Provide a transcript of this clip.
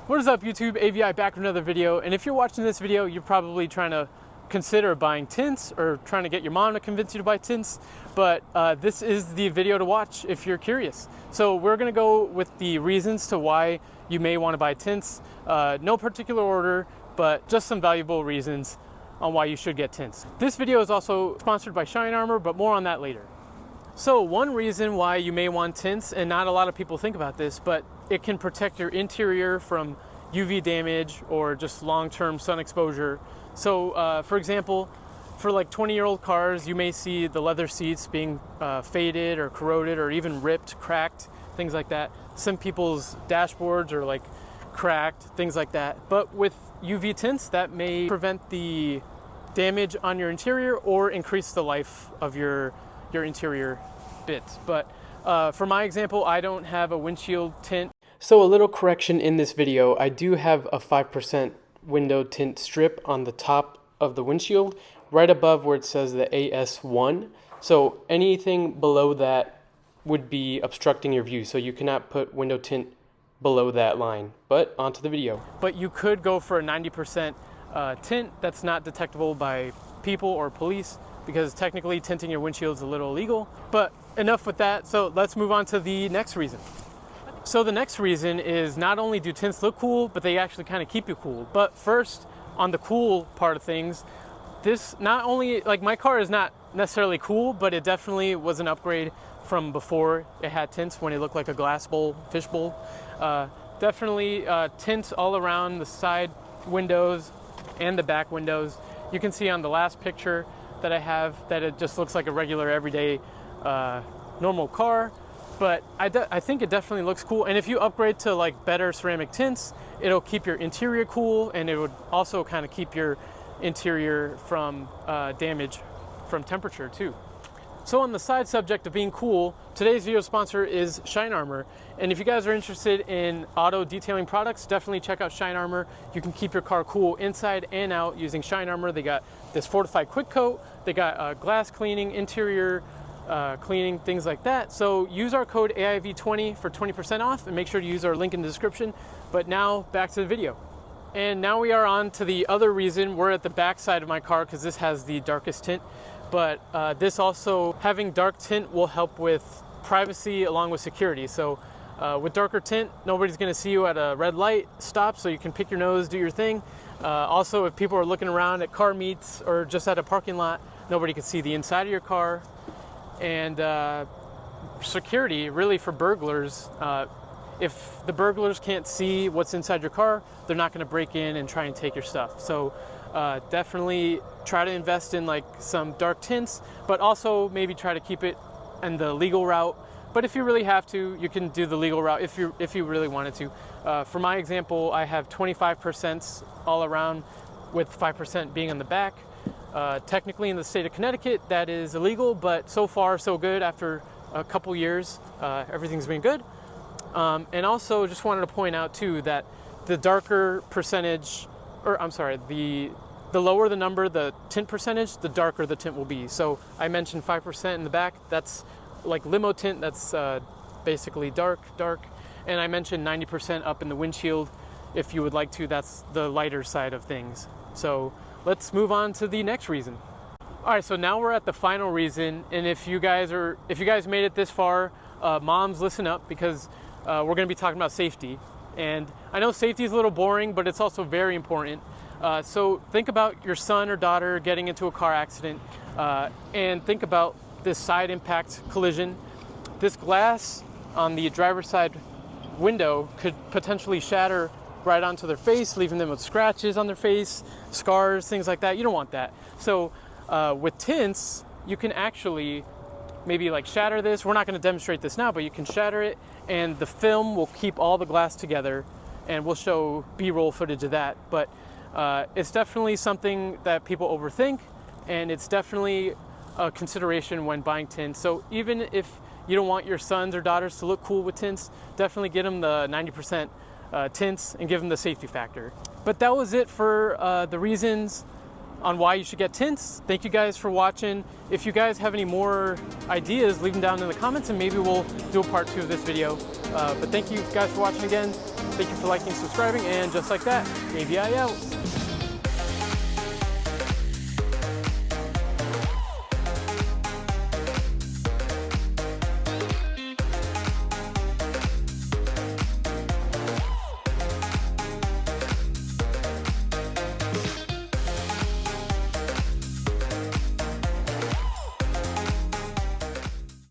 What is up, YouTube? AVI back with another video, and if you're watching this video, you're probably trying to consider buying tints or trying to get your mom to convince you to buy tints, but this is the video to watch if you're curious. So we're gonna go with the reasons to why you may want to buy tints. No particular order, but just some valuable reasons on why you should get tints. This video is also sponsored by shinearmor, but more on that later. So one reason why you may want tints, and not a lot of people think about this, but it can protect your interior from UV damage or just long-term sun exposure. So for example, for like 20-year-old cars, you may see the leather seats being faded or corroded or even ripped, cracked, things like that. Some people's dashboards are like cracked, things like that. But with UV tints, that may prevent the damage on your interior or increase the life of your interior bits. But for my example, I don't have a windshield tint. So a little correction in this video, I do have a 5% window tint strip on the top of the windshield, right above where it says the AS1. So anything below that would be obstructing your view. So you cannot put window tint below that line. But onto the video. But you could go for a 90% tint that's not detectable by people or police, because technically tinting your windshield is a little illegal. But enough with that. So let's move on to the next reason. So the next reason is, not only do tints look cool, but they actually kind of keep you cool. But first, on the cool part of things, this not only, like, my car is not necessarily cool, but it definitely was an upgrade from before it had tints, when it looked like a glass bowl, fish bowl. Definitely tints all around the side windows and the back windows. You can see on the last picture that I have that it just looks like a regular everyday normal car. But I think it definitely looks cool. And if you upgrade to like better ceramic tints, it'll keep your interior cool, and it would also kind of keep your interior from damage from temperature too. So on the side subject of being cool, today's video sponsor is shinearmor. And if you guys are interested in auto detailing products, definitely check out shinearmor. You can keep your car cool inside and out using shinearmor. They got this fortified quick coat, they got glass cleaning, interior cleaning, things like that. So use our code AIV20 for 20% off, and make sure to use our link in the description. But now back to the video. And now we are on to the other reason. We're at the back side of my car because this has the darkest tint. But this also, having dark tint will help with privacy along with security. So with darker tint, nobody's gonna see you at a red light stop, so you can pick your nose, do your thing. Also, if people are looking around at car meets or just at a parking lot, nobody can see the inside of your car. And security, really, for burglars, if the burglars can't see what's inside your car, they're not going to break in and try and take your stuff. So definitely try to invest in like some dark tints, but also maybe try to keep it in the legal route. But if you really have to, you can do the legal route if you really wanted to. For my example, I have 25% all around, with 5% being on the back. Technically in the state of Connecticut, that is illegal, but so far so good. After a couple years, everything's been good. And also just wanted to point out too that the darker percentage, or I'm sorry, the lower the number, the tint percentage, the darker the tint will be. So I mentioned 5% in the back. That's like limo tint. That's basically dark. And I mentioned 90% up in the windshield. If you would like to, that's the lighter side of things. So let's move on to the next reason. All right, so now we're at the final reason, and if you guys made it this far, moms, listen up, because we're going to be talking about safety. And I know safety is a little boring, but it's also very important. So think about your son or daughter getting into a car accident, and think about this side impact collision. This glass on the driver's side window could potentially shatter right onto their face, leaving them with scratches on their face, scars, things like that. You don't want that. So with tints, you can actually maybe like shatter this. We're not going to demonstrate this now, but you can shatter it, and the film will keep all the glass together, and we'll show B-roll footage of that. But it's definitely something that people overthink, and it's definitely a consideration when buying tints. So even if you don't want your sons or daughters to look cool with tints, definitely get them the 90% tints and give them the safety factor. But that was it for the reasons on why you should get tints. Thank you guys for watching. If you guys have any more ideas, leave them down in the comments and maybe we'll do a part 2 of this video. But thank you guys for watching again. Thank you for liking, subscribing, and just like that, AVI out.